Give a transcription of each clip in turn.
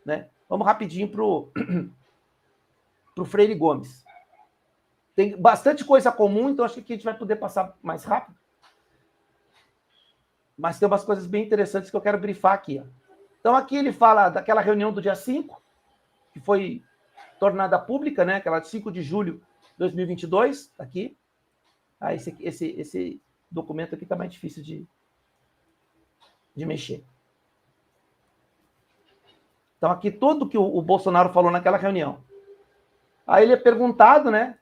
né? Vamos rapidinho para o Freire Gomes. Tem bastante coisa comum, então acho que aqui a gente vai poder passar mais rápido. Mas tem umas coisas bem interessantes que eu quero brifar aqui. Ó. Então, aqui ele fala daquela reunião do dia 5, que foi tornada pública, né? Aquela de 5 de julho de 2022, aqui. Ah, esse documento aqui está mais difícil de mexer. Então, aqui tudo que o Bolsonaro falou naquela reunião. Aí ele é perguntado, né?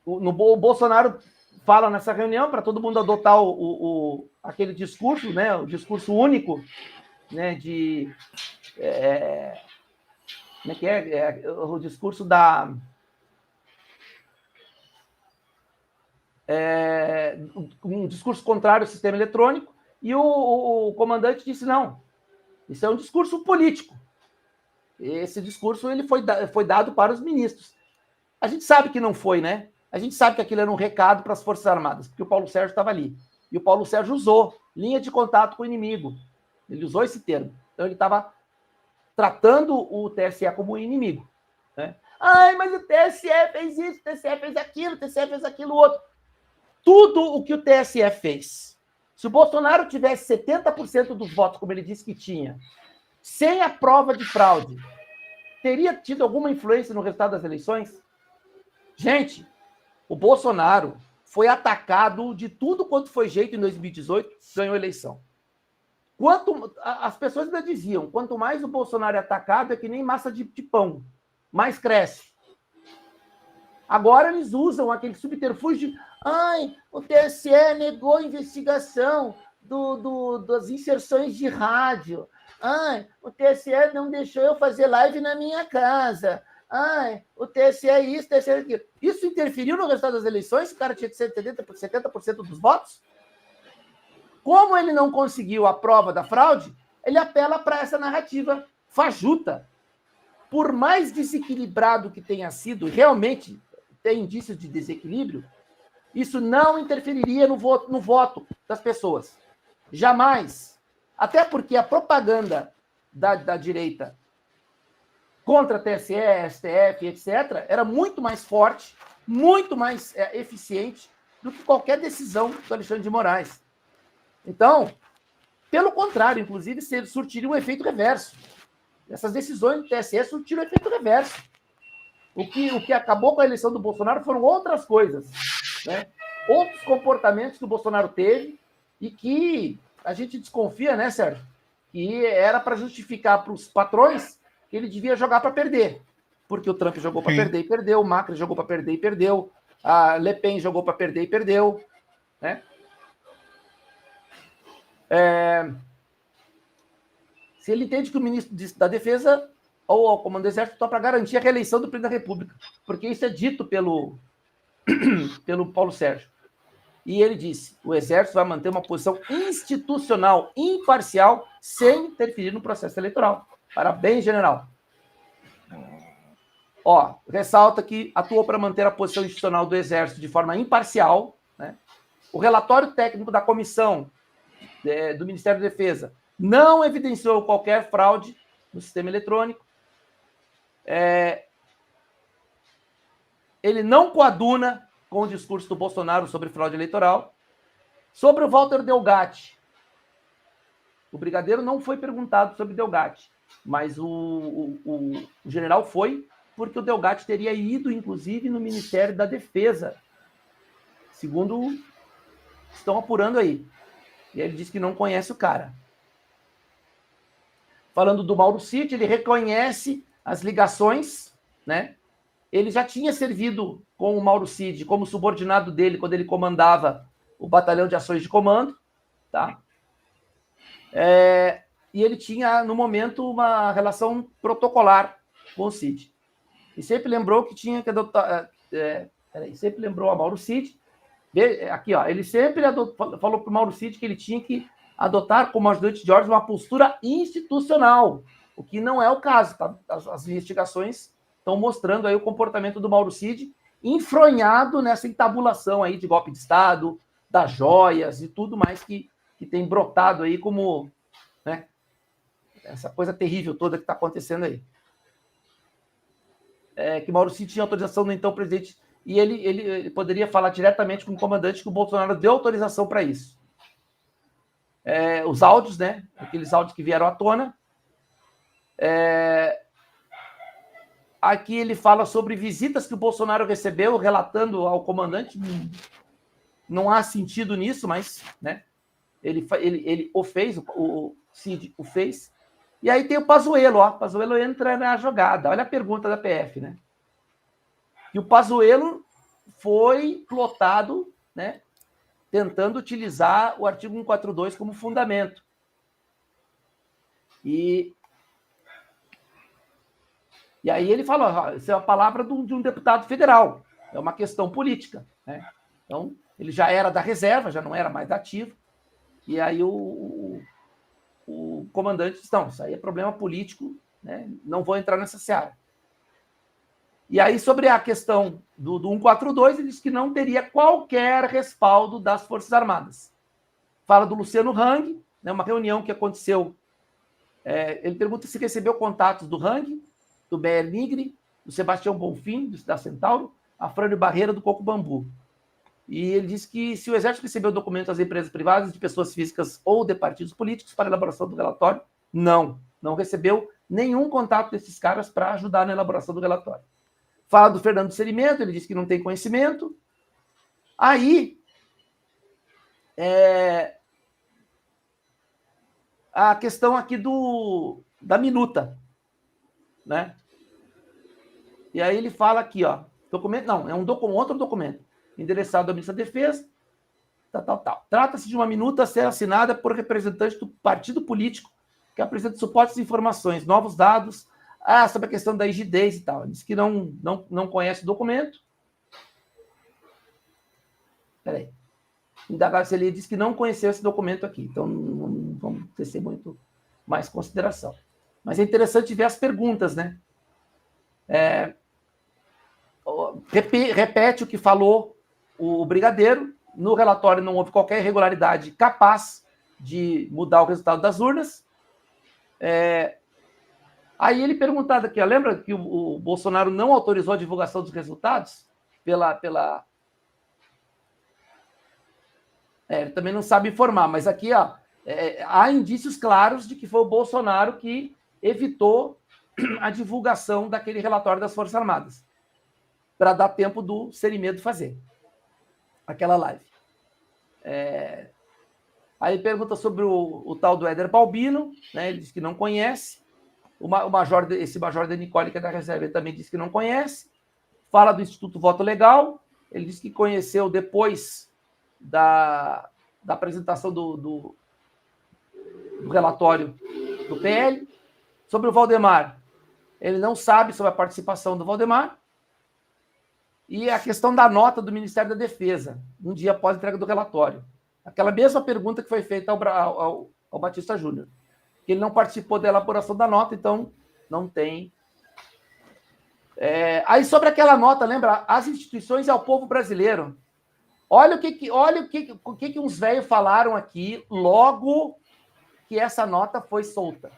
O Bolsonaro fala nessa reunião para todo mundo adotar aquele discurso, né? O discurso único, né? Como é que é? O discurso da... um discurso contrário ao sistema eletrônico, e o comandante disse, não, isso é um discurso político. Esse discurso ele foi dado para os ministros. A gente sabe que não foi, né? A gente sabe que aquilo era um recado para as Forças Armadas, porque o Paulo Sérgio estava ali. E o Paulo Sérgio usou linha de contato com o inimigo. Ele usou esse termo. Então, ele estava tratando o TSE como inimigo. Né? Ai, mas o TSE fez isso, o TSE fez aquilo, o TSE fez aquilo outro. Tudo o que o TSE fez. Se o Bolsonaro tivesse 70% dos votos, como ele disse que tinha, sem a prova de fraude, teria tido alguma influência no resultado das eleições? Gente, o Bolsonaro foi atacado de tudo quanto foi jeito em 2018, ganhou a eleição. As pessoas ainda diziam, quanto mais o Bolsonaro é atacado, é que nem massa de pão, mais cresce. Agora eles usam aquele subterfúgio de o TSE negou a investigação das inserções de rádio. O TSE não deixou eu fazer live na minha casa. O TSE é isso, o TSE é aquilo. Isso interferiu no resultado das eleições? O cara tinha 70% dos votos? Como ele não conseguiu a prova da fraude, ele apela para essa narrativa fajuta. Por mais desequilibrado que tenha sido, realmente tem indícios de desequilíbrio, isso não interferiria no voto das pessoas. Jamais. Até porque a propaganda da direita contra TSE, STF, etc., era muito mais forte, muito mais eficiente do que qualquer decisão do Alexandre de Moraes. Então, pelo contrário, inclusive, surtiria um efeito reverso. Essas decisões do TSE surtiram um efeito reverso. O que acabou com a eleição do Bolsonaro foram outras coisas, né? Outros comportamentos que o Bolsonaro teve e que a gente desconfia, né, Sérgio? Que era para justificar para os patrões que ele devia jogar para perder. Porque o Trump jogou para perder e perdeu, o Macri jogou para perder e perdeu, a Le Pen jogou para perder e perdeu, né? Se ele entende que o ministro da Defesa ou o comando do Exército está para garantir a reeleição do presidente da República, porque isso é dito pelo Paulo Sérgio. E ele disse, o Exército vai manter uma posição institucional imparcial sem interferir no processo eleitoral. Parabéns, general. Ressalta que atuou para manter a posição institucional do Exército de forma imparcial, né? O relatório técnico da comissão do Ministério da Defesa não evidenciou qualquer fraude no sistema eletrônico. Ele não coaduna com o discurso do Bolsonaro sobre fraude eleitoral. Sobre o Walter Delgatti, o brigadeiro não foi perguntado sobre Delgatti, mas o general foi, porque o Delgatti teria ido, inclusive, no Ministério da Defesa, segundo estão apurando aí. E ele disse que não conhece o cara. Falando do Mauro Cid, ele reconhece as ligações, né? Ele já tinha servido com o Mauro Cid como subordinado dele quando ele comandava o Batalhão de Ações de Comando, tá? E ele tinha, no momento, uma relação protocolar com o Cid. E sempre lembrou que tinha que adotar... sempre lembrou a Mauro Cid. Aqui, ele sempre falou para o Mauro Cid que ele tinha que adotar como ajudante de ordens uma postura institucional, o que não é o caso, tá? As investigações estão mostrando aí o comportamento do Mauro Cid enfronhado nessa entabulação aí de golpe de Estado, das joias e tudo mais que tem brotado aí como né? Essa coisa terrível toda que está acontecendo aí. Que Mauro Cid tinha autorização do então presidente, e ele poderia falar diretamente com o comandante que o Bolsonaro deu autorização para isso. Os áudios, né? Aqueles áudios que vieram à tona. Aqui ele fala sobre visitas que o Bolsonaro recebeu, relatando ao comandante. Não há sentido nisso, mas, né? Ele o fez, o Cid o fez. E aí tem o Pazuello, ó. O Pazuello entra na jogada. Olha a pergunta da PF, né? E o Pazuello foi plotado, né? Tentando utilizar o artigo 142 como fundamento. E aí ele fala, isso é a palavra de um deputado federal, é uma questão política, né? Então, ele já era da reserva, já não era mais ativo, e aí o comandante disse, não, isso aí é problema político, né? Não vou entrar nessa seara. E aí, sobre a questão do 142, ele diz que não teria qualquer respaldo das Forças Armadas. Fala do Luciano Hang, né, uma reunião que aconteceu. Ele pergunta se recebeu contatos do Hang, do BR Nigre, do Sebastião Bonfim, da Centauro, a Frânio Barreira, do Coco Bambu. E ele diz que se o Exército recebeu documentos das empresas privadas, de pessoas físicas ou de partidos políticos para a elaboração do relatório, não recebeu nenhum contato desses caras para ajudar na elaboração do relatório. Fala do Fernando Selimento, ele diz que não tem conhecimento. Aí, a questão aqui da minuta, né? E aí ele fala aqui, ó, documento, não, é outro documento, endereçado ao ministro da Defesa, tal. Trata-se de uma minuta a ser assinada por representante do partido político que apresenta suportes e informações, novos dados, sobre a questão da rigidez e tal. Ele disse que não conhece o documento. Peraí. Ele disse que não conheceu esse documento aqui, então não vamos tecer muito mais consideração. Mas é interessante ver as perguntas, né? Repete o que falou o brigadeiro. No relatório não houve qualquer irregularidade capaz de mudar o resultado das urnas. Aí ele perguntado aqui, ó, lembra que o Bolsonaro não autorizou a divulgação dos resultados? Ele também não sabe informar, mas aqui ó, há indícios claros de que foi o Bolsonaro que evitou a divulgação daquele relatório das Forças Armadas, para dar tempo do Serimedo fazer aquela live. Aí ele pergunta sobre o tal do Éder Balbino, né? Ele diz que não conhece. Esse major de Nicole, que é da reserva, ele também disse que não conhece. Fala do Instituto Voto Legal. Ele disse que conheceu depois da apresentação do relatório do PL. Sobre o Valdemar, ele não sabe sobre a participação do Valdemar. E a questão da nota do Ministério da Defesa, um dia após a entrega do relatório. Aquela mesma pergunta que foi feita ao Batista Júnior. Ele não participou da elaboração da nota, então não tem. Aí sobre aquela nota, lembra? As instituições e ao povo brasileiro. Olha o que uns velhos falaram aqui logo que essa nota foi solta.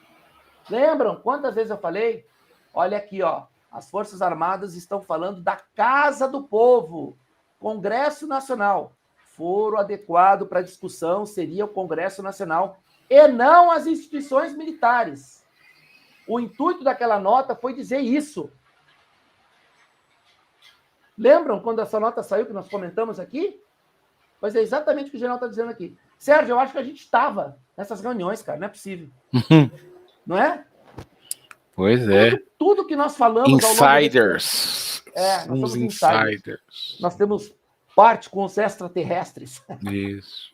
Lembram quantas vezes eu falei? Olha aqui, ó. As Forças Armadas estão falando da Casa do Povo, Congresso Nacional. Foro adequado para discussão seria o Congresso Nacional e não as instituições militares. O intuito daquela nota foi dizer isso. Lembram quando essa nota saiu, que nós comentamos aqui? Pois é exatamente o que o general está dizendo aqui. Sérgio, eu acho que a gente estava nessas reuniões, cara, não é possível. Não é? Pois é. Tudo que nós falamos... Insiders. Nós somos insiders. Nós temos parte com os extraterrestres. Isso.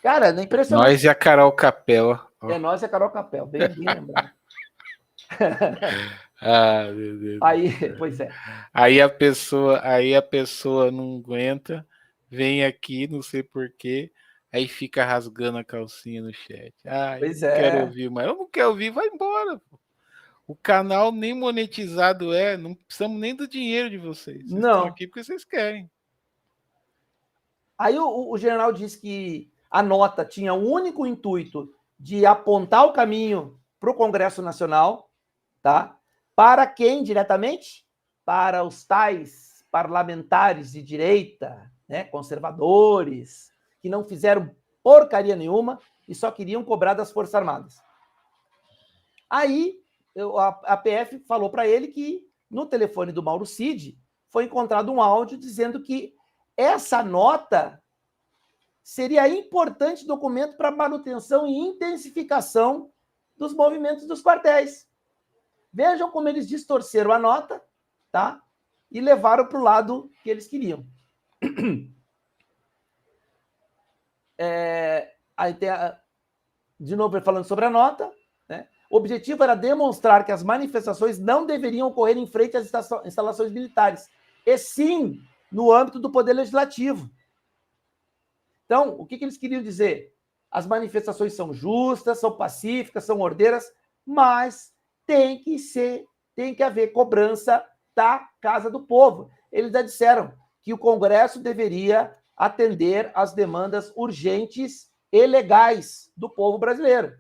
Cara, é impressionante. Nós e a Carol Capel. Nós e a Carol Capel, bem lembrado. Meu Deus. Aí, pois é. Aí a pessoa não aguenta, vem aqui, não sei porquê, aí fica rasgando a calcinha no chat. Pois eu não quero ouvir mais. Eu não quero ouvir, vai embora. O canal nem monetizado não precisamos nem do dinheiro de vocês. Vocês estão aqui porque vocês querem. Aí o general disse que a nota tinha o único intuito de apontar o caminho para o Congresso Nacional, tá? Para quem diretamente? Para os tais parlamentares de direita, né, conservadores, que não fizeram porcaria nenhuma e só queriam cobrar das Forças Armadas. Aí a PF falou para ele que no telefone do Mauro Cid foi encontrado um áudio dizendo que essa nota seria importante documento para manutenção e intensificação dos movimentos dos quartéis. Vejam como eles distorceram a nota, tá? E levaram para o lado que eles queriam. Aí tem de novo falando sobre a nota, né? O objetivo era demonstrar que as manifestações não deveriam ocorrer em frente às instalações militares, e sim no âmbito do Poder Legislativo. Então, o que eles queriam dizer? As manifestações são justas, são pacíficas, são ordeiras, mas tem que haver cobrança da Casa do Povo. Eles já disseram que o Congresso deveria atender às demandas urgentes e legais do povo brasileiro.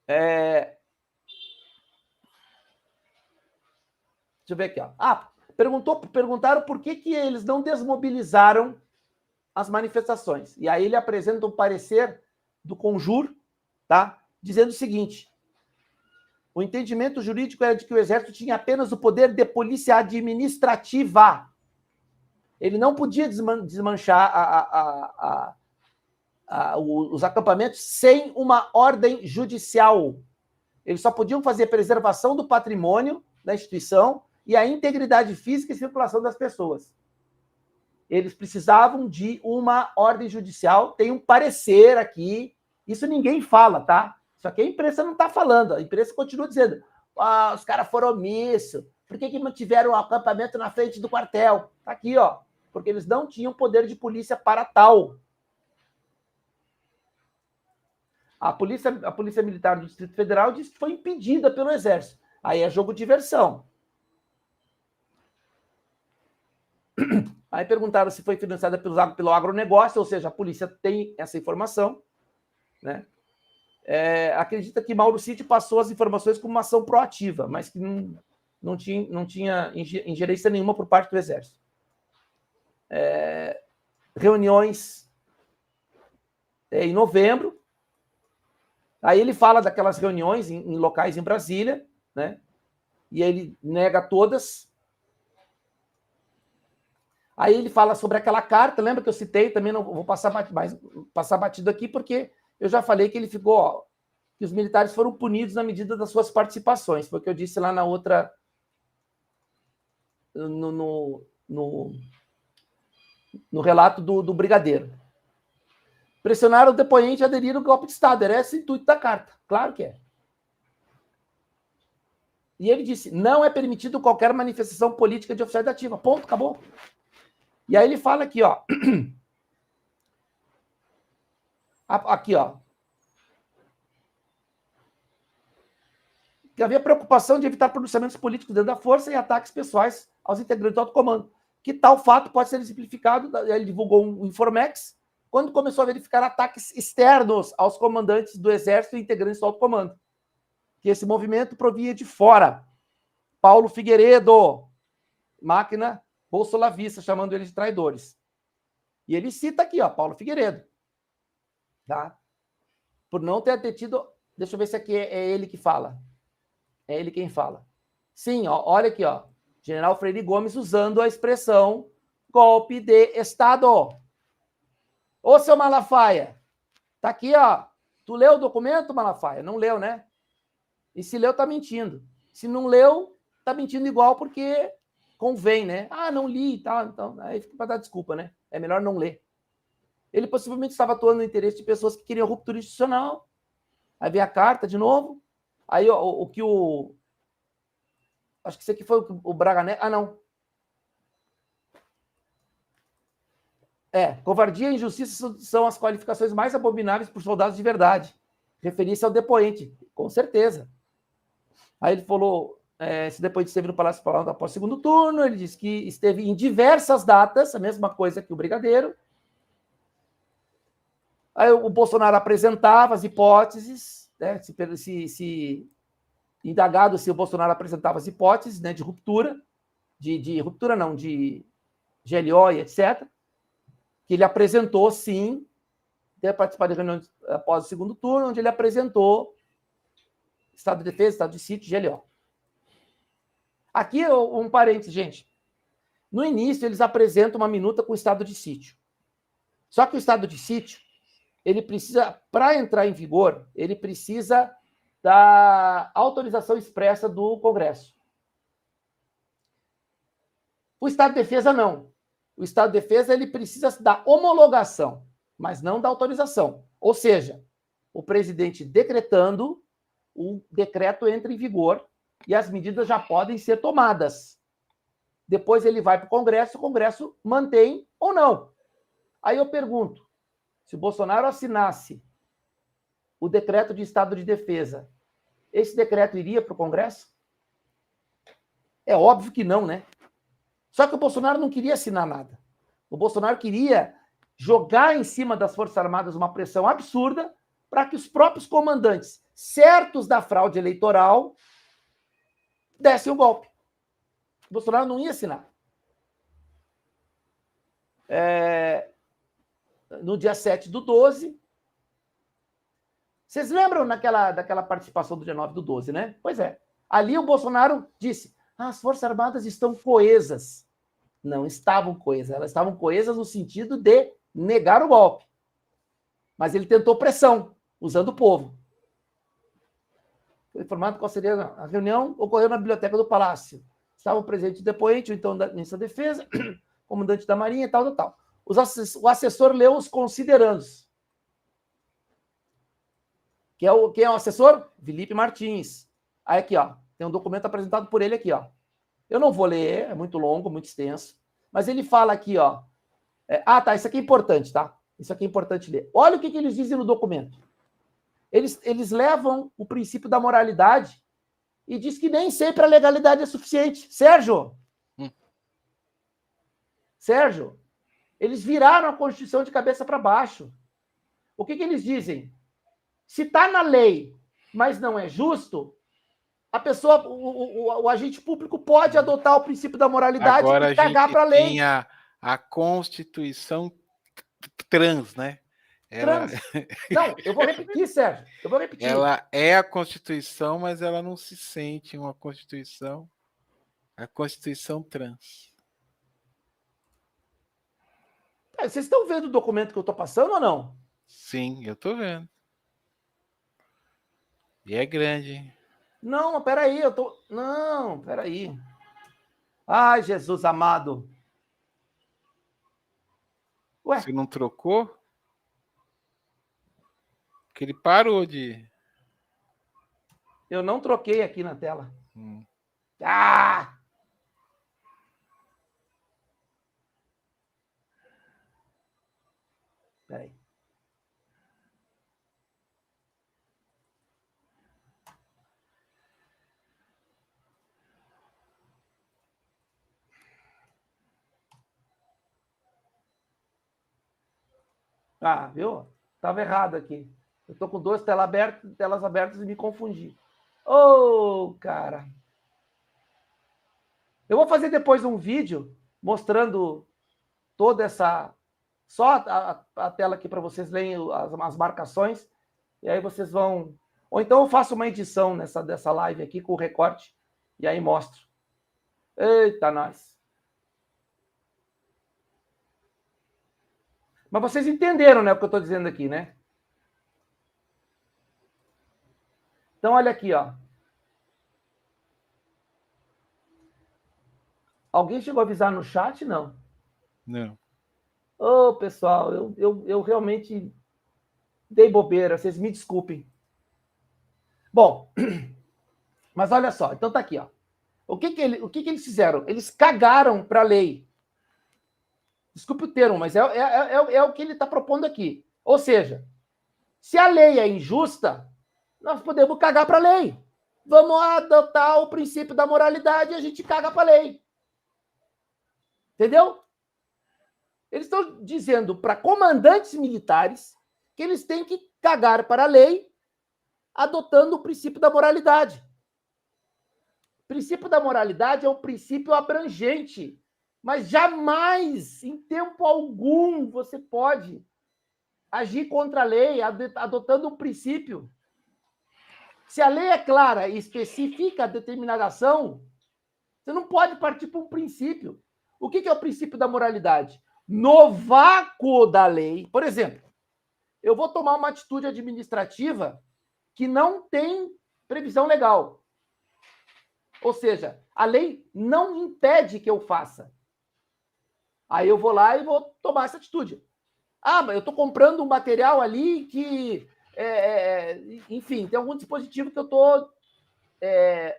Deixa eu ver aqui. Perguntaram por que eles não desmobilizaram as manifestações. E aí ele apresenta um parecer do Conjur, tá? Dizendo o seguinte: o entendimento jurídico era de que o Exército tinha apenas o poder de polícia administrativa. Ele não podia desmanchar os acampamentos sem uma ordem judicial. Eles só podiam fazer preservação do patrimônio da instituição e a integridade física e circulação das pessoas. Eles precisavam de uma ordem judicial. Tem um parecer aqui. Isso ninguém fala, tá? Só que a imprensa não está falando. A imprensa continua dizendo: os caras foram omissos. Por que mantiveram o acampamento na frente do quartel? Está aqui, ó. Porque eles não tinham poder de polícia para tal. A polícia Militar do Distrito Federal disse que foi impedida pelo Exército. Aí é jogo de diversão. Aí perguntaram se foi financiada pelo agronegócio, ou seja, a polícia tem essa informação, né? Acredita que Mauro Cid passou as informações como uma ação proativa, mas que não tinha ingerência nenhuma por parte do Exército. Reuniões em novembro. Aí ele fala daquelas reuniões em locais em Brasília, né? E ele nega todas. Aí ele fala sobre aquela carta, lembra que eu citei, também não vou passar batido aqui, porque eu já falei que ele ficou, que os militares foram punidos na medida das suas participações, foi o que eu disse lá na outra, no relato do Brigadeiro. Pressionaram o depoente a aderir ao golpe de Estado, era esse o intuito da carta, claro que é. E ele disse: não é permitido qualquer manifestação política de oficiais da ativa. Ponto, acabou. E aí ele fala aqui, ó. Aqui, ó. Que havia preocupação de evitar pronunciamentos políticos dentro da força e ataques pessoais aos integrantes do alto comando. Que tal fato pode ser exemplificado, ele divulgou um Informex, quando começou a verificar ataques externos aos comandantes do Exército e integrantes do alto comando. Que esse movimento provinha de fora. Paulo Figueiredo, máquina bolsolavista, chamando eles de traidores. E ele cita aqui, ó, Paulo Figueiredo. Tá? Por não ter tido... Deixa eu ver se aqui é ele que fala. É ele quem fala. Sim, ó, olha aqui, ó. General Freire Gomes usando a expressão golpe de Estado. Ô, seu Malafaia, tá aqui, ó. Tu leu o documento, Malafaia? Não leu, né? E se leu, tá mentindo. Se não leu, tá mentindo igual, porque convém, né? Ah, não li e tal. Então, aí fica para dar desculpa, né? É melhor não ler. Ele possivelmente estava atuando no interesse de pessoas que queriam ruptura institucional. Aí veio a carta de novo. Aí o que o... Acho que isso aqui foi o Braga Neto. Ah, não. Covardia e injustiça são as qualificações mais abomináveis por soldados de verdade. Referir-se ao depoente, com certeza. Aí ele falou, esse depoente esteve no Palácio Planalto após o segundo turno, ele disse que esteve em diversas datas, a mesma coisa que o Brigadeiro. Aí o Bolsonaro apresentava as hipóteses, né, se indagado se o Bolsonaro apresentava as hipóteses, né, de ruptura, de ruptura não, de GLO e etc., que ele apresentou, sim, ter participado de reunião após o segundo turno, onde ele apresentou estado de defesa, estado de sítio, GLO. Aqui, um parênteses, gente. No início, eles apresentam uma minuta com o estado de sítio. Só que o estado de sítio, ele precisa, para entrar em vigor, ele precisa da autorização expressa do Congresso. O estado de defesa, não. O estado de defesa, ele precisa da homologação, mas não da autorização. Ou seja, o presidente decretando, o decreto entra em vigor e as medidas já podem ser tomadas. Depois ele vai para o Congresso mantém ou não. Aí eu pergunto, se o Bolsonaro assinasse o decreto de estado de defesa, esse decreto iria para o Congresso? É óbvio que não, né? Só que o Bolsonaro não queria assinar nada. O Bolsonaro queria jogar em cima das Forças Armadas uma pressão absurda para que os próprios comandantes, certos da fraude eleitoral, dessem o golpe. O Bolsonaro não ia assinar. No dia 7/12, vocês lembram daquela participação do dia 9/12, né? Pois é. Ali o Bolsonaro disse, as Forças Armadas estão coesas. Não estavam coesas. Elas estavam coesas no sentido de negar o golpe. Mas ele tentou pressão, usando o povo. Foi informado qual seria a reunião, ocorreu na biblioteca do Palácio. Estavam presentes o depoente, ou então da Ministra da Defesa, comandante da Marinha e tal. O assessor leu os considerandos. Quem é o assessor? Felipe Martins. Aí aqui, ó, tem um documento apresentado por ele aqui, ó. Eu não vou ler, é muito longo, muito extenso, mas ele fala aqui, ó. Tá, isso aqui é importante, tá? Isso aqui é importante ler. Olha o que eles dizem no documento. Eles levam o princípio da moralidade e diz que nem sempre a legalidade é suficiente. Sérgio! Sérgio, eles viraram a Constituição de cabeça para baixo. O que eles dizem? Se está na lei, mas não é justo, a pessoa, o agente público pode adotar o princípio da moralidade agora e cagar para a lei. Tem a Constituição trans, né? Trans. Não, eu vou repetir, Sérgio. Eu vou repetir. Ela é a Constituição, mas ela não se sente uma Constituição. A Constituição trans. Vocês estão vendo o documento que eu estou passando ou não? Sim, eu estou vendo. E é grande. Não, peraí, eu tô. Não, peraí. Ai, Jesus amado. Ué? Você não trocou? Porque ele parou de... Eu não troquei aqui na tela. Ah! Peraí. Ah, viu? Estava errado aqui. Eu estou com duas telas abertas e me confundi. Cara. Eu vou fazer depois um vídeo mostrando toda essa... Só a tela aqui para vocês lerem as marcações. E aí vocês vão... Ou então eu faço uma edição dessa live aqui com o recorte. E aí mostro. Eita, nós. Mas vocês entenderam, né, o que eu estou dizendo aqui, né? Então, olha aqui, ó. Alguém chegou a avisar no chat? Não. Não. Pessoal, eu realmente dei bobeira, vocês me desculpem. Bom, mas olha só, então tá aqui, ó. O que eles fizeram? Eles cagaram para a lei. Desculpe o termo, mas é o que ele está propondo aqui. Ou seja, se a lei é injusta, nós podemos cagar para a lei. Vamos adotar o princípio da moralidade e a gente caga para a lei. Entendeu? Eles estão dizendo para comandantes militares que eles têm que cagar para a lei, adotando o princípio da moralidade. O princípio da moralidade é um princípio abrangente, mas jamais, em tempo algum, você pode agir contra a lei adotando um princípio. Se a lei é clara e especifica a determinada ação, você não pode partir para um princípio. O que é o princípio da moralidade? No vácuo da lei, por exemplo, eu vou tomar uma atitude administrativa que não tem previsão legal. Ou seja, a lei não impede que eu faça. Aí eu vou lá e vou tomar essa atitude. Mas eu estou comprando um material ali que, enfim, tem algum dispositivo que eu estou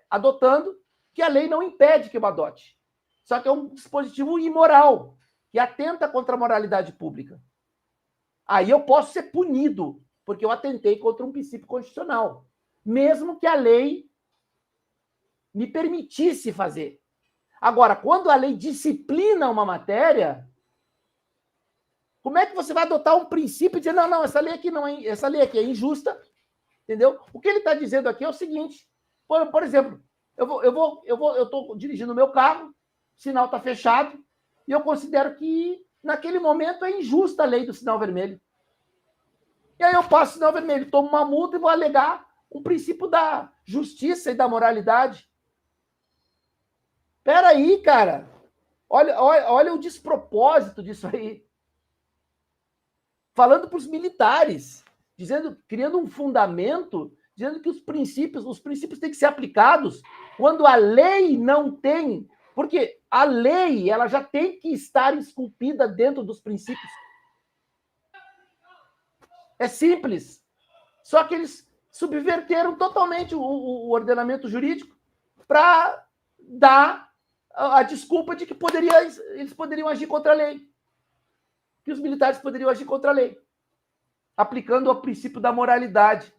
adotando que a lei não impede que eu adote. Só que é um dispositivo imoral, que atenta contra a moralidade pública. Aí eu posso ser punido, porque eu atentei contra um princípio constitucional, mesmo que a lei me permitisse fazer. Agora, quando a lei disciplina uma matéria, como é que você vai adotar um princípio e dizer, não, essa lei aqui não é, essa lei aqui é injusta, entendeu? O que ele está dizendo aqui é o seguinte, por exemplo, eu estou dirigindo o meu carro, o sinal está fechado, e eu considero que, naquele momento, é injusta a lei do sinal vermelho. E aí eu passo o sinal vermelho, tomo uma multa e vou alegar um princípio da justiça e da moralidade. Espera aí, cara. Olha o despropósito disso aí. Falando para os militares, criando um fundamento, dizendo que os princípios têm que ser aplicados quando a lei não tem, porque a lei ela já tem que estar esculpida dentro dos princípios. É simples. Só que eles subverteram totalmente o ordenamento jurídico para dar a desculpa de que eles poderiam agir contra a lei. Que os militares poderiam agir contra a lei, aplicando o princípio da moralidade.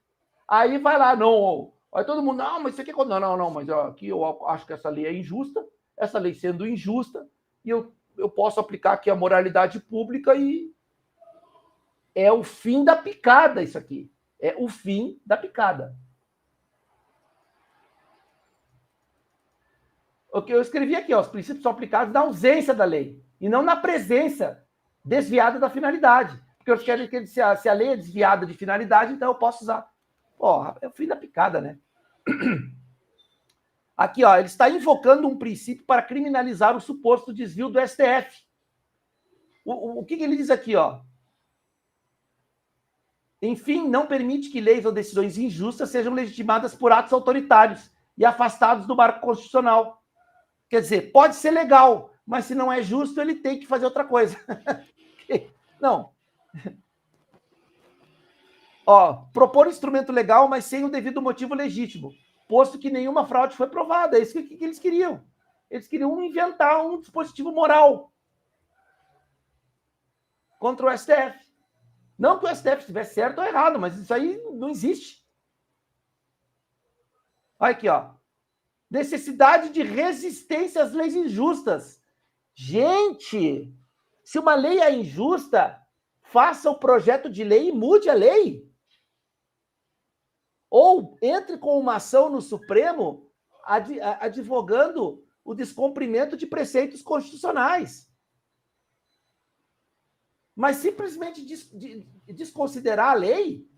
Aí vai lá, não. Aí todo mundo, não, mas isso aqui é contra. Não, mas aqui eu acho que essa lei é injusta, essa lei sendo injusta, e eu posso aplicar aqui a moralidade pública e é o fim da picada isso aqui. É o fim da picada. O que eu escrevi aqui, os princípios são aplicados na ausência da lei e não na presença desviada da finalidade. Porque eu quero que se a lei é desviada de finalidade, então eu posso usar. É o fim da picada, né? Aqui, ele está invocando um princípio para criminalizar o suposto desvio do STF. O que ele diz aqui, Enfim, não permite que leis ou decisões injustas sejam legitimadas por atos autoritários e afastados do marco constitucional. Quer dizer, pode ser legal, mas se não é justo, ele tem que fazer outra coisa. Não. Propor instrumento legal, mas sem o devido motivo legítimo, posto que nenhuma fraude foi provada. É isso que eles queriam. Eles queriam inventar um dispositivo moral contra o STF. Não que o STF estivesse certo ou errado, mas isso aí não existe. Olha aqui, necessidade de resistência às leis injustas. Gente, se uma lei é injusta, faça o projeto de lei e mude a lei. Ou entre com uma ação no Supremo advogando o descumprimento de preceitos constitucionais. Mas simplesmente desconsiderar a lei...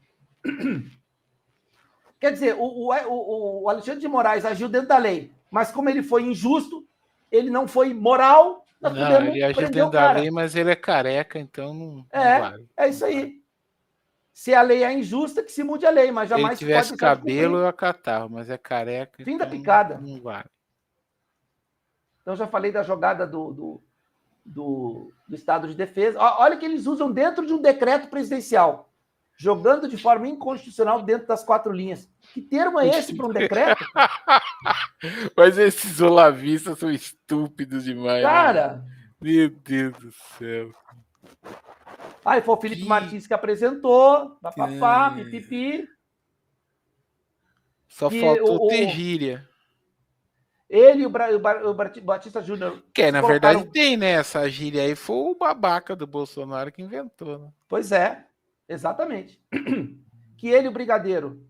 Quer dizer, o Alexandre de Moraes agiu dentro da lei, mas como ele foi injusto, ele não foi moral, nós podemos ele agiu dentro da lei, mas ele é careca, então não vale. É isso aí. Se a lei é injusta, que se mude a lei, mas jamais se tivesse cabelo, eu acatava, mas é careca, fim da picada. Não vale. Então, já falei da jogada do Estado de Defesa. Olha que eles usam dentro de um decreto presidencial. Jogando de forma inconstitucional dentro das 4 linhas. Que termo é esse para um decreto? Mas esses olavistas são estúpidos demais. Cara! Né? Meu Deus do céu. Aí foi o Felipe Martins que apresentou. Papapá, pipipi. Só faltou ter gíria. Ele e o Batista Júnior. Que na verdade tem, né? Essa gíria aí foi o babaca do Bolsonaro que inventou, né? Pois é. Exatamente. Que ele e o brigadeiro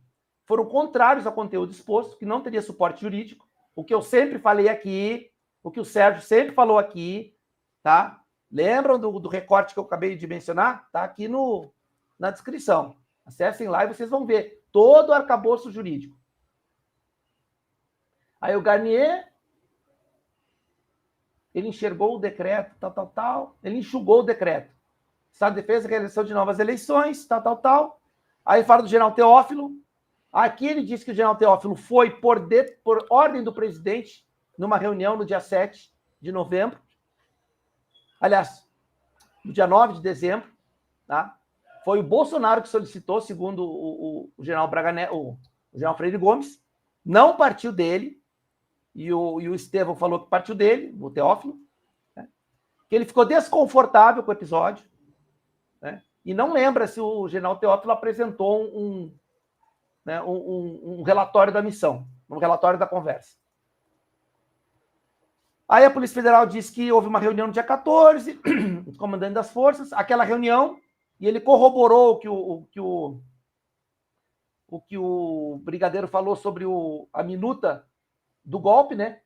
foram contrários ao conteúdo exposto, que não teria suporte jurídico, o que eu sempre falei aqui, o que o Sérgio sempre falou aqui, tá? Lembram do recorte que eu acabei de mencionar? Tá aqui na descrição. Acessem lá e vocês vão ver todo o arcabouço jurídico. Aí o Garnier, ele enxergou o decreto, tal. Ele enxugou o decreto. Estado de Defesa, realização de novas eleições, tal. Aí fala do general Teófilo. Aqui ele diz que o general Teófilo foi por ordem do presidente numa reunião no dia 7 de novembro. Aliás, no dia 9 de dezembro, tá? Foi o Bolsonaro que solicitou, segundo o general o general Freire Gomes, não partiu dele, e o Estevão falou que partiu dele, o Teófilo, né? Que ele ficou desconfortável com o episódio, né? E não lembra se o general Teófilo apresentou um relatório da missão, um relatório da conversa. Aí a Polícia Federal disse que houve uma reunião no dia 14, o comandante das forças, aquela reunião, e ele corroborou o que o brigadeiro falou sobre a minuta do golpe, né?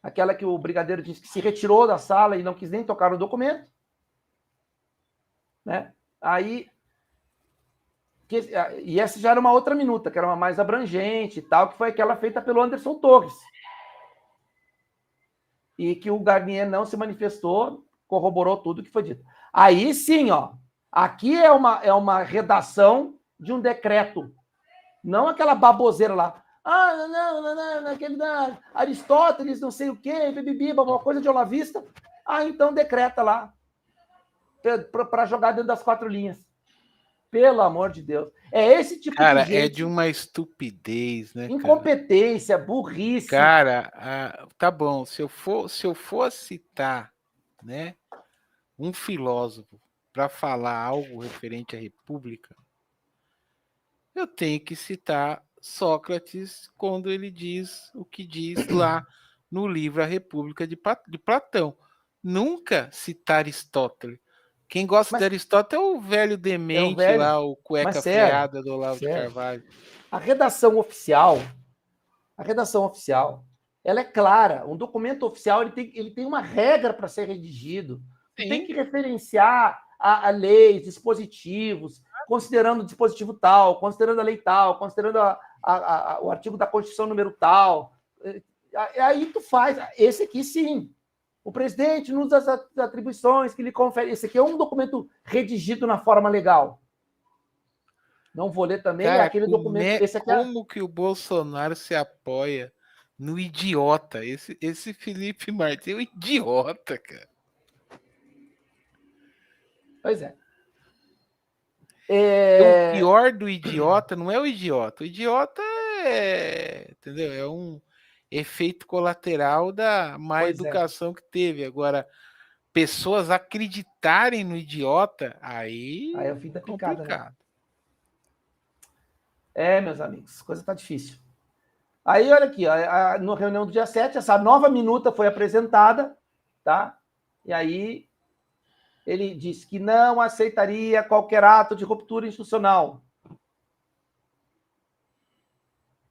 Aquela que o brigadeiro disse que se retirou da sala e não quis nem tocar no documento, né? Aí, e essa já era uma outra minuta, que era uma mais abrangente e tal, que foi aquela feita pelo Anderson Torres. E que o Garnier não se manifestou, corroborou tudo que foi dito. Aí sim, ó, aqui é uma redação de um decreto, não aquela baboseira lá. Não, aquele da Aristóteles, não sei o quê, uma coisa de olavista. Então decreta lá, para jogar dentro das 4 linhas. Pelo amor de Deus. É esse tipo de gente... é de uma estupidez, né, incompetência, burrice. Cara, tá bom, se eu for citar, né, um filósofo para falar algo referente à República, eu tenho que citar Sócrates quando ele diz o que diz lá no livro A República de Platão. Nunca citar Aristóteles. Quem gosta de Aristóteles é o velho demente lá, o cueca freada do Olavo de Carvalho. A redação oficial, ela é clara. Um documento oficial ele tem uma regra para ser redigido. Tem que referenciar a leis, dispositivos, considerando o dispositivo tal, considerando a lei tal, considerando o artigo da Constituição número tal. Aí tu faz. Esse aqui, sim. O presidente, nos das atribuições que lhe confere. Esse aqui é um documento redigido na forma legal. Não vou ler também. Cara, aquele documento. Esse aqui como que o Bolsonaro se apoia no idiota? Esse Felipe Martins é um idiota, cara. Pois é. O pior do idiota não é o idiota. O idiota entendeu? É um efeito colateral da má educação que teve. Agora, pessoas acreditarem no idiota, aí é o fim da picada, né? Meus amigos, a coisa tá difícil. Aí, olha aqui, na reunião do dia 7, essa nova minuta foi apresentada, tá? E aí ele disse que não aceitaria qualquer ato de ruptura institucional.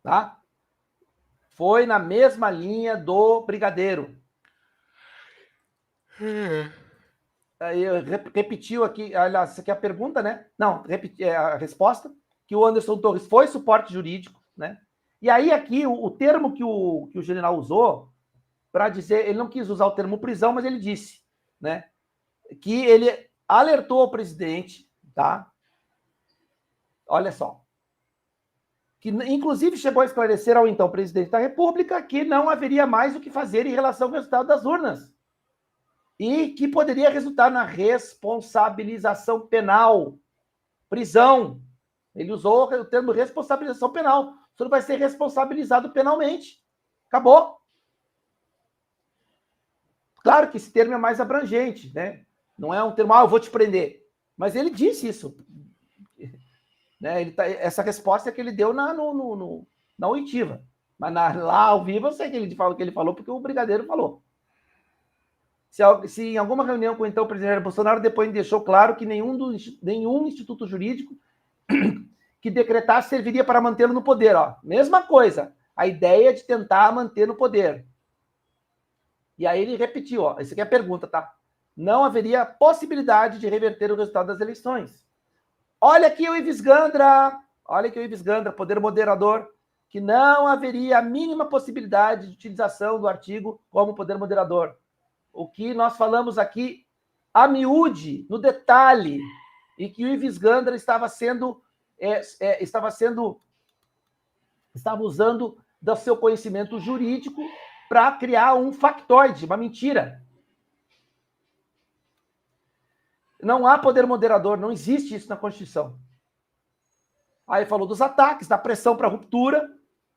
Tá? Foi na mesma linha do brigadeiro. Aí repetiu aqui, aliás, isso aqui é a pergunta, né? Não, a resposta, que o Anderson Torres foi suporte jurídico, né? E aí aqui, o termo que o general usou, para dizer, ele não quis usar o termo prisão, mas ele disse, né? Que ele alertou o presidente, tá? Olha só. Que inclusive chegou a esclarecer ao então presidente da República que não haveria mais o que fazer em relação ao resultado das urnas. E que poderia resultar na responsabilização penal. Prisão. Ele usou o termo responsabilização penal. O senhor vai ser responsabilizado penalmente. Acabou. Claro que esse termo é mais abrangente, né? Não é um termo, eu vou te prender. Mas ele disse isso. Né? Essa resposta é que ele deu na oitiva. Mas lá ao vivo eu sei que ele falou porque o brigadeiro falou. Se em alguma reunião com o então presidente Bolsonaro, depois deixou claro que nenhum instituto jurídico que decretasse serviria para mantê-lo no poder. Ó. Mesma coisa, a ideia de tentar manter no poder. E aí ele repetiu, ó, essa aqui é a pergunta, tá? Não haveria possibilidade de reverter o resultado das eleições. Olha aqui o Ives Gandra, poder moderador, que não haveria a mínima possibilidade de utilização do artigo como poder moderador. O que nós falamos aqui, a miúde, no detalhe, e que o Ives Gandra estava usando do seu conhecimento jurídico para criar um factoide, uma mentira. Não há poder moderador, não existe isso na Constituição. Aí falou dos ataques, da pressão para ruptura.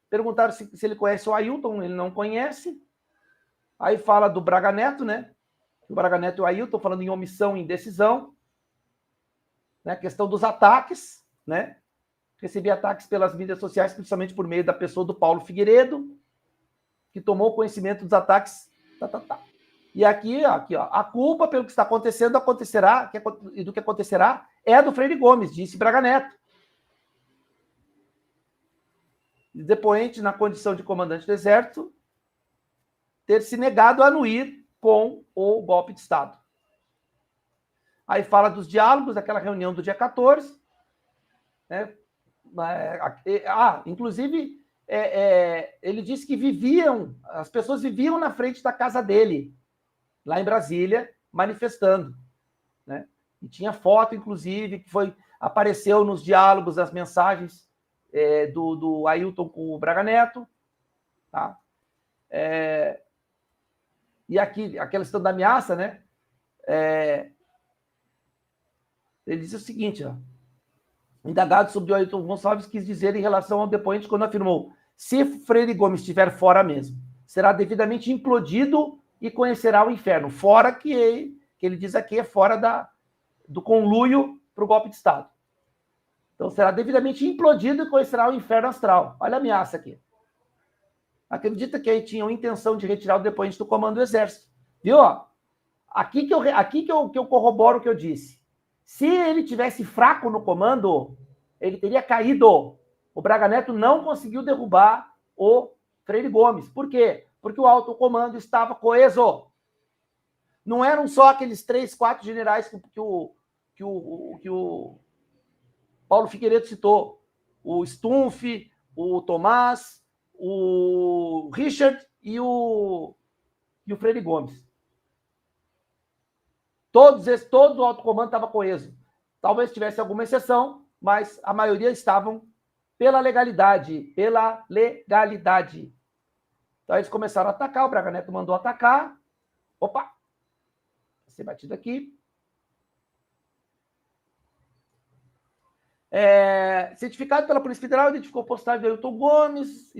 Perguntaram se ele conhece o Ailton, ele não conhece. Aí fala do Braga Neto, né? O Braga Neto e o Ailton falando em omissão e indecisão. Né? Questão dos ataques, né? Recebi ataques pelas mídias sociais, principalmente por meio da pessoa do Paulo Figueiredo, que tomou conhecimento dos ataques. E aqui, ó, a culpa pelo que está acontecendo e do que acontecerá é do Freire Gomes, disse Braga Neto. Depoente, na condição de comandante do Exército, ter se negado a anuir com o golpe de Estado. Aí fala dos diálogos, daquela reunião do dia 14. Né? Inclusive, ele disse que as pessoas viviam na frente da casa dele, lá em Brasília, manifestando. Né? E tinha foto, inclusive, que apareceu nos diálogos, as mensagens do Ailton com o Braga Neto. Tá? E aqui, aquela questão da ameaça, né? Ele disse o seguinte, ó. Indagado sobre o Ailton Gonçalves quis dizer em relação ao depoente quando afirmou: se Freire Gomes estiver fora mesmo, será devidamente implodido e conhecerá o inferno. Fora que ele diz aqui é fora do conluio para o golpe de Estado. Então será devidamente implodido e conhecerá o inferno astral. Olha a ameaça aqui. Acredita que aí tinham intenção de retirar o depoente do comando do Exército. Viu? Aqui que eu corroboro o que eu disse. Se ele tivesse fraco no comando, ele teria caído. O Braga Neto não conseguiu derrubar o Freire Gomes. Por quê? Porque o alto comando estava coeso. Não eram só aqueles 3, 4 generais que o Paulo Figueiredo citou. O Stumpf, o Tomás, o Richard e o Freire Gomes. Todo o alto comando estava coeso. Talvez tivesse alguma exceção, mas a maioria estavam pela legalidade. Então eles começaram a atacar, o Braga Neto mandou atacar. Opa! Vai ser batido aqui. Certificado pela Polícia Federal, identificou a postagem do Ailton Gomes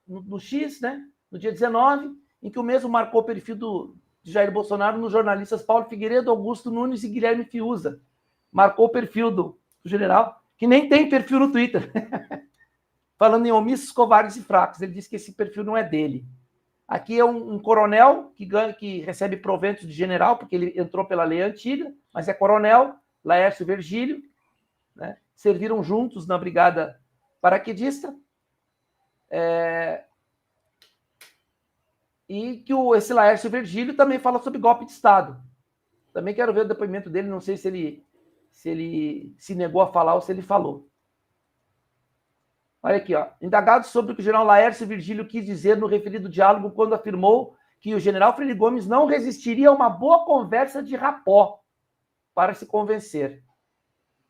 no X, né? No dia 19, em que o mesmo marcou o perfil de Jair Bolsonaro nos jornalistas Paulo Figueiredo, Augusto Nunes e Guilherme Fiuza. Marcou o perfil do general, que nem tem perfil no Twitter. Falando em omissos, covardes e fracos. Ele disse que esse perfil não é dele. Aqui é um coronel que recebe proventos de general, porque ele entrou pela lei antiga, mas é coronel, Laércio Virgílio. Né? Serviram juntos na Brigada Paraquedista. E que esse Laércio Virgílio também fala sobre golpe de Estado. Também quero ver o depoimento dele, não sei se ele se negou a falar ou se ele falou. Olha aqui, ó. Indagado sobre o que o general Laércio Virgílio quis dizer no referido diálogo quando afirmou que o general Freire Gomes não resistiria a uma boa conversa de rapó para se convencer.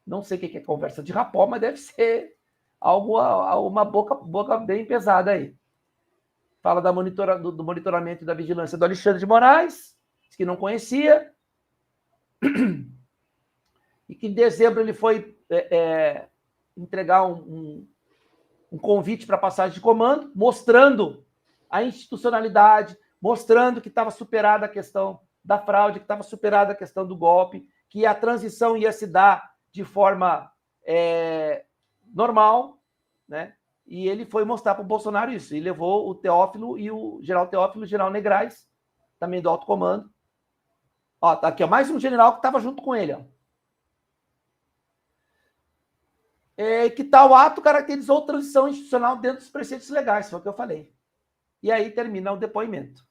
Não sei o que é conversa de rapó, mas deve ser uma boca bem pesada aí. Fala do monitoramento e da vigilância do Alexandre de Moraes, que não conhecia. E que em dezembro ele foi entregar um convite para passagem de comando, mostrando a institucionalidade, mostrando que estava superada a questão da fraude, que estava superada a questão do golpe, que a transição ia se dar de forma normal, né? E ele foi mostrar para o Bolsonaro isso. E levou o Teófilo e o general Teófilo e o general Negrais, também do alto comando, Ó, tá aqui, ó, mais um general que estava junto com ele. Ó. Que tal ato caracterizou transição institucional dentro dos preceitos legais, foi o que eu falei. E aí termina o depoimento.